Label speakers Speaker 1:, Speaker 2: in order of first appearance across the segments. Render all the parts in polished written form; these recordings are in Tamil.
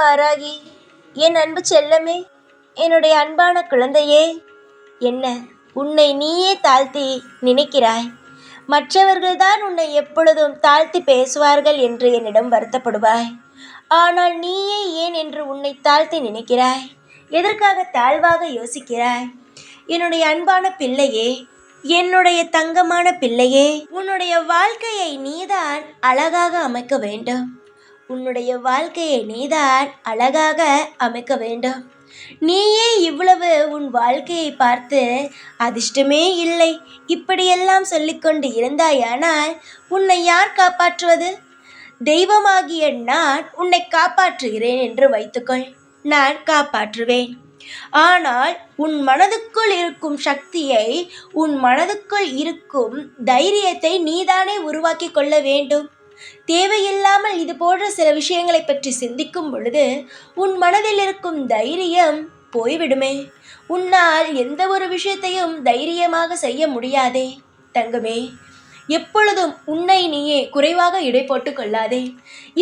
Speaker 1: வாராகி, என் அன்பு செல்லமே, என்னுடைய அன்பான குழந்தையே, என்ன உன்னை நீயே தாழ்த்தி நினைக்கிறாய்? மற்றவர்கள்தான் உன்னை எப்பொழுதும் தாழ்த்தி பேசுவார்கள் என்று என்னிடம் வருத்தப்படுவாய். ஆனால் நீயே ஏன் என்று உன்னை தாழ்த்தி நினைக்கிறாய்? எதற்காக தாழ்வாக யோசிக்கிறாய்? என்னுடைய அன்பான பிள்ளையே, என்னுடைய தங்கமான பிள்ளையே, உன்னுடைய வாழ்க்கையை நீதான் அழகாக அமைக்க வேண்டும். உன்னுடைய வாழ்க்கையை நீதான் அழகாக அமைக்க வேண்டும். நீயே இவ்வளவு உன் வாழ்க்கையை பார்த்து அதிர்ஷ்டமே இல்லை இப்படியெல்லாம் சொல்லிக்கொண்டு இருந்தாயானால் உன்னை யார் காப்பாற்றுவது? தெய்வமாகிய நான் உன்னை காப்பாற்றுகிறேன் என்று வைத்துக்கொள். நான் காப்பாற்றுவேன். ஆனால் உன் மனதுக்குள் இருக்கும் சக்தியை, உன் மனதுக்குள் இருக்கும் தைரியத்தை நீதானே உருவாக்கி கொள்ள வேண்டும். தேவையில்லாமல் இது போன்ற சில விஷயங்களை பற்றி சிந்திக்கும் பொழுது உன் மனதில் இருக்கும் தைரியம் போய்விடுமே. உன்னால் எந்த ஒரு விஷயத்தையும் தைரியமாக செய்ய முடியாதே தங்கமே. எப்பொழுதும் உன்னை நீயே குறைவாக இடை போட்டு கொள்ளாதே.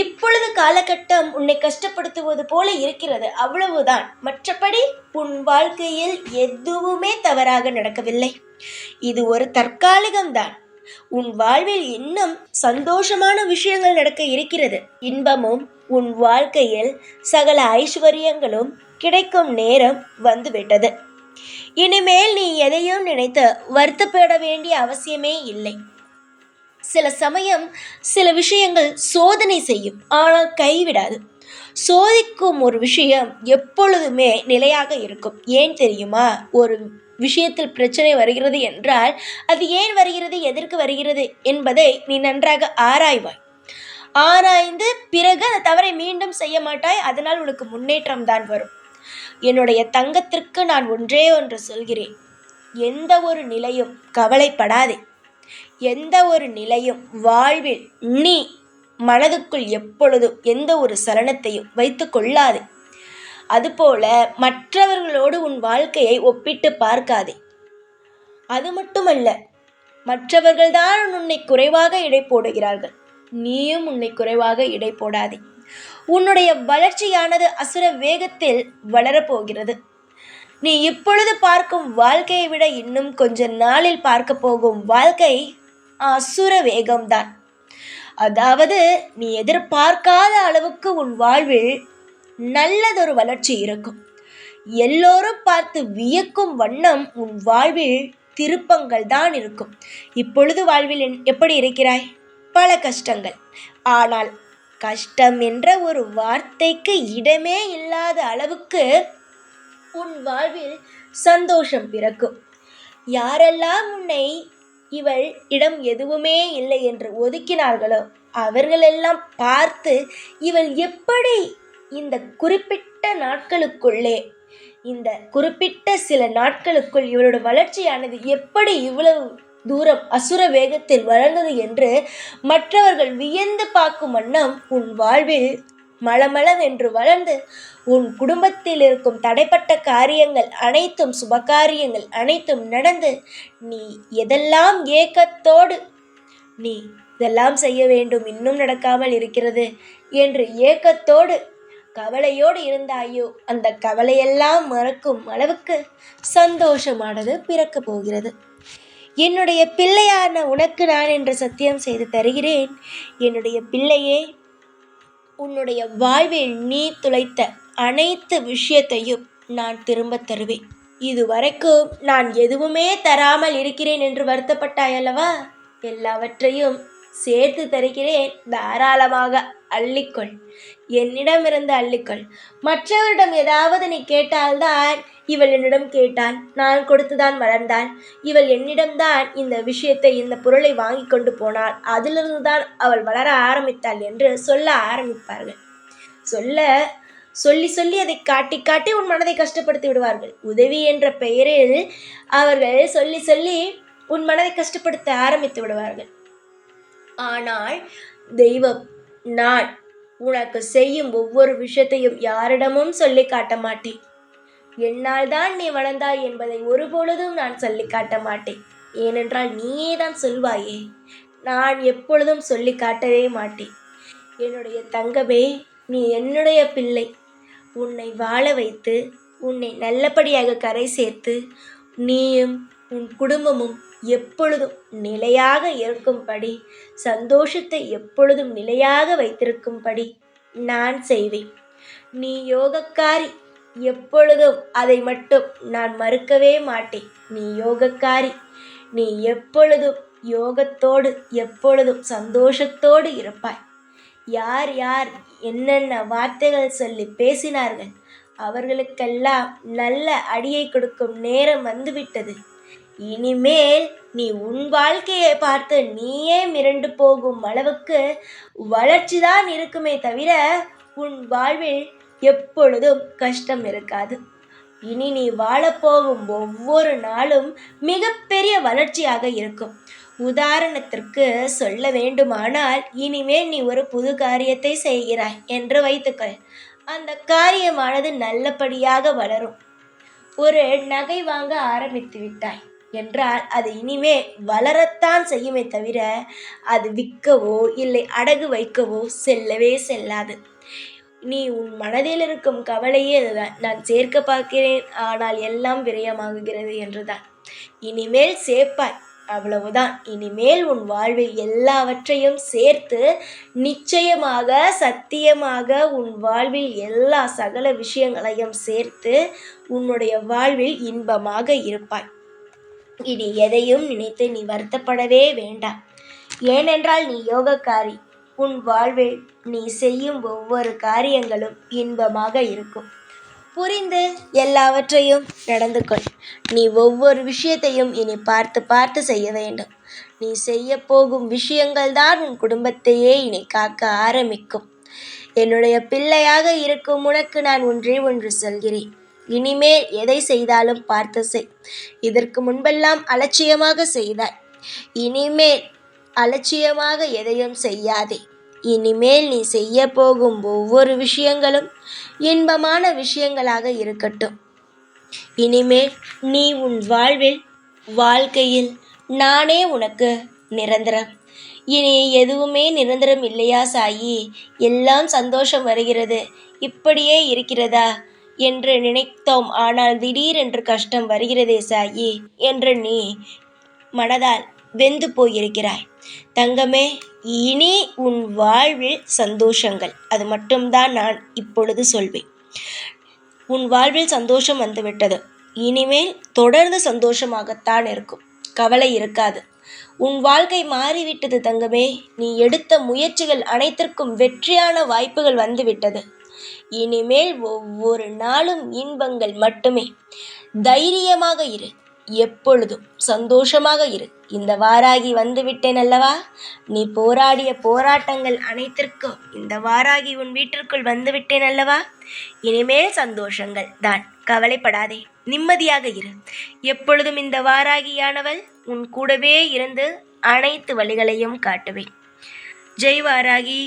Speaker 1: இப்பொழுது காலகட்டம் உன்னை கஷ்டப்படுத்துவது போல இருக்கிறது, அவ்வளவுதான். மற்றபடி உன் வாழ்க்கையில் எதுவுமே தவறாக நடக்கவில்லை. இது ஒரு தற்காலிகம்தான். உன் வாழ்வில் இன்னும் சந்தோஷமான விஷயங்கள் நடக்க இருக்கிறது. இன்பமும் உன் வாழ்க்கையில் சகல ஐஸ்வர்யங்களும் கிடைக்கும் நேரம் வந்துவிட்டது. இனிமேல் நீ எதையும் நினைத்து வருத்தப்பட வேண்டிய அவசியமே இல்லை. சில சமயம் சில விஷயங்கள் சோதனை செய்யும், ஆனால் கைவிடாது. சோதிக்கும் ஒரு விஷயம் எப்பொழுதுமே நிலையாக இருக்கும். ஏன் தெரியுமா? ஒரு விஷயத்தில் பிரச்சனை வருகிறது என்றால் அது ஏன் வருகிறது, எதற்கு வருகிறது என்பதை நீ நன்றாக ஆராய்வாய். ஆராய்ந்து பிறகு அந்த தவறை மீண்டும் செய்ய மாட்டாய். அதனால் உனக்கு முன்னேற்றம் தான் வரும். என்னுடைய தங்கத்திற்கு நான் ஒன்றே ஒன்று சொல்கிறேன். எந்த ஒரு நிலையும் கவலைப்படாதே. எந்த ஒரு நிலையும் வாழ்வில் நீ மனதுக்குள் எப்பொழுதும் எந்த ஒரு சலனத்தையும் வைத்து கொள்ளாதே. அதுபோல மற்றவர்களோடு உன் வாழ்க்கையை ஒப்பிட்டு பார்க்காதே. அது மட்டுமல்ல, மற்றவர்கள்தான் உன்னை குறைவாக இடை போடுகிறார்கள், நீயும் உன்னை குறைவாக இடை போடாதே. உன்னுடைய வளர்ச்சியானது அசுர வேகத்தில் வளரப்போகிறது. நீ இப்பொழுது பார்க்கும் வாழ்க்கையை விட இன்னும் கொஞ்ச நாளில் பார்க்க போகும் வாழ்க்கை அசுர வேகம்தான். அதாவது நீ எதிர்பார்க்காத அளவுக்கு உன் வாழ்வில் நல்லதொரு வளர்ச்சி இருக்கும். எல்லோரும் பார்த்து வியக்கும் வண்ணம் உன் வாழ்வில் திருப்பங்கள் தான் இருக்கும். இப்பொழுது வாழ்வில் எப்படி இருக்கிறாய்? பல கஷ்டங்கள். ஆனால் கஷ்டம் என்ற ஒரு வார்த்தைக்கு இடமே இல்லாத அளவுக்கு உன் வாழ்வில் சந்தோஷம் பிறக்கும். யாரெல்லாம் உன்னை இவள் இடம் எதுவுமே இல்லை என்று ஒதுக்கினார்களோ அவர்களெல்லாம் பார்த்து இவள் எப்படி இந்த குறிப்பிட்ட நாட்களுக்குள்ளே, இந்த குறிப்பிட்ட சில நாட்களுக்குள் இவளோட வளர்ச்சியானது எப்படி இவ்வளவு தூரம் அசுர வேகத்தில் வளர்ந்தது என்று மற்றவர்கள் வியந்து பார்க்கும் வண்ணம் உன் வாழ்வில் மளமளவென்று வளர்ந்து உன் குடும்பத்தில் இருக்கும் தடைப்பட்ட காரியங்கள் அனைத்தும், சுபகாரியங்கள் அனைத்தும் நடந்து நீ எதெல்லாம் ஏக்கத்தோடு நீ இதெல்லாம் செய்ய வேண்டும், இன்னும் நடக்காமல் இருக்கிறது என்று ஏக்கத்தோடு கவலையோடு இருந்தாயோ அந்த கவலையெல்லாம் மறக்கும் அளவுக்கு சந்தோஷமானது பிறக்க போகிறது. என்னுடைய பிள்ளையான உனக்கு நான் என்று சத்தியம் செய்து தருகிறேன். என்னுடைய பிள்ளையே, உன்னுடைய வாழ்வில் நீ துளைத்த அனைத்து விஷயத்தையும் நான் திரும்ப தருவேன். இதுவரைக்கும் நான் எதுவுமே தராமல் இருக்கிறேன் என்று வருத்தப்பட்டாயல்லவா? எல்லாவற்றையும் சேர்த்து தருகிறேன். தாராளமாக அள்ளிக்கொள். என்னிடமிருந்து அள்ளிக்கொள். மற்றவரிடம் ஏதாவது நீ கேட்டால்தான் இவள் என்னிடம் கேட்டாள், நான் கொடுத்துதான் வளர்ந்தாள், இவள் என்னிடம்தான் இந்த விஷயத்தை, இந்த பொருளை வாங்கி கொண்டு போனாள், அதிலிருந்து தான் அவள் வளர ஆரம்பித்தாள் என்று சொல்ல ஆரம்பிப்பார்கள். சொல்லி சொல்லி அதை காட்டி காட்டி உன் மனதை கஷ்டப்படுத்தி விடுவார்கள். உதவி என்ற பெயரில் அவர்கள் சொல்லி சொல்லி உன் மனதை கஷ்டப்படுத்த ஆரம்பித்து விடுவார்கள். ஆனால் தெய்வம், நான் உனக்கு செய்யும் ஒவ்வொரு விஷயத்தையும் யாரிடமும் சொல்லி காட்ட மாட்டேன். என்னால் தான் நீ வளர்ந்தாய் என்பதை ஒருபொழுதும் நான் சொல்லி காட்ட மாட்டேன். ஏனென்றால் நீயே தான் சொல்வாயே. நான் எப்பொழுதும் சொல்லி காட்டவே மாட்டேன். என்னுடைய தங்கமே, நீ என்னுடைய பிள்ளை. உன்னை வாழ வைத்து உன்னை நல்லபடியாக கரை சேர்த்து நீயும் உன் குடும்பமும் எப்பொழுதும் நிலையாக இருக்கும்படி, சந்தோஷத்தை எப்பொழுதும் நிலையாக வைத்திருக்கும்படி நான் செய்வேன். நீ யோகக்காரி, எப்பொழுதும் அதை மட்டும் நான் மறுக்கவே மாட்டேன். நீ யோகக்காரி, நீ எப்பொழுதும் யோகத்தோடு எப்பொழுதும் சந்தோஷத்தோடு இருப்பாய். யார் யார் என்னென்ன வார்த்தைகள் சொல்லி பேசினார்கள், அவர்களுக்கெல்லாம் நல்ல அடியை கொடுக்கும் நேரம் வந்துவிட்டது. இனிமேல் நீ உன் வாழ்க்கையை பார்த்து நீயே மிரண்டு போகும் அளவுக்கு வளர்ச்சிதான் இருக்குமே தவிர உன் வாழ்வில் எப்பொழுதும் கஷ்டம் இருக்காது. இனி நீ வாழப்போகும் ஒவ்வொரு நாளும் மிகப்பெரிய வளர்ச்சியாக இருக்கும். உதாரணத்திற்கு சொல்ல வேண்டுமானால், இனிமேல் நீ ஒரு புது காரியத்தை செய்கிறாய் என்று வைத்துக்கொள். அந்த காரியமானது நல்லபடியாக வளரும். ஒரு நகை வாங்க ஆரம்பித்து விட்டாய் என்றால் அது இனிமே வளரத்தான் செய்யுமே தவிர அது விற்கவோ இல்லை அடகு வைக்கவோ செல்லவே செல்லாது. நீ உன் மனதில் இருக்கும் கவலையே அதுதான். நான் சேர்க்க பார்க்கிறேன், ஆனால் எல்லாம் விரயமாகுகிறது என்றுதான். இனிமேல் சேர்ப்பாய், அவ்வளவுதான். இனிமேல் உன் வாழ்வில் எல்லாவற்றையும் சேர்த்து நிச்சயமாக சத்தியமாக உன் வாழ்வில் எல்லா சகல விஷயங்களையும் சேர்த்து உன்னுடைய வாழ்வில் இன்பமாக இருப்பாய். இனி எதையும் நினைத்து நீ வருத்தப்படவே வேண்டாம். ஏனென்றால் நீ யோகக்காரி. உன் வாழ்வில் நீ செய்யும் ஒவ்வொரு காரியங்களும் இன்பமாக இருக்கும். புரிந்து எல்லாவற்றையும் நடந்து கொள். நீ ஒவ்வொரு விஷயத்தையும் இனி பார்த்து பார்த்து செய்ய வேண்டும். நீ செய்ய போகும் விஷயங்கள் தான் உன் குடும்பத்தையே இனி காக்க ஆரம்பிக்கும். என்னுடைய பிள்ளையாக இருக்கும் உனக்கு நான் ஒன்றே ஒன்று சொல்கிறேன். இனிமேல் எதை செய்தாலும் பார்த்து செய். இதற்கு முன்பெல்லாம் அலட்சியமாக செய்தாய். இனிமேல் அலட்சியமாக எதையும் செய்யாதே. இனிமேல் நீ செய்ய போகும் ஒவ்வொரு விஷயங்களும் இன்பமான விஷயங்களாக இருக்கட்டும். இனிமேல் நீ உன் வாழ்க்கையில் நானே உனக்கு நிரந்தரம். இனி எதுவுமே நிரந்தரம் இல்லையா சாயி? எல்லாம் சந்தோஷம் வருகிறது, இப்படியே இருக்கிறதா என்று நினைத்தோம். ஆனால் திடீரென்று கஷ்டம் வருகிறதே சாயி என்று நீ மனதால் வெந்து போயிருக்கிறாய். தங்கமே, இனி உன் வாழ்வில் சந்தோஷங்கள், அது மட்டும்தான் நான் இப்பொழுது சொல்வேன். உன் வாழ்வில் சந்தோஷம் வந்துவிட்டது. இனிமேல் தொடர்ந்து சந்தோஷமாகத்தான் இருக்கும். கவலை இருக்காது. உன் வாழ்க்கை மாறிவிட்டது தங்கமே. நீ எடுத்த முயற்சிகள் அனைத்திற்கும் வெற்றியான வாய்ப்புகள் வந்துவிட்டது. இனிமேல் ஒவ்வொரு நாளும் இன்பங்கள் மட்டுமே. தைரியமாக இரு, எப்பொழுதும் சந்தோஷமாக இரு. இந்த வாராகி வந்துவிட்டேன் அல்லவா? நீ போராடிய போராட்டங்கள் அனைத்திற்கும் இந்த வாராகி உன் வீட்டிற்குள் வந்துவிட்டேன் அல்லவா? இனிமேல் சந்தோஷங்கள் தான். கவலைப்படாதே, நிம்மதியாக இரு. எப்பொழுதும் இந்த வாராகியானவள் உன் கூடவே இருந்து அனைத்து வழிகளையும் காட்டுவேன். ஜெய் வாராகி.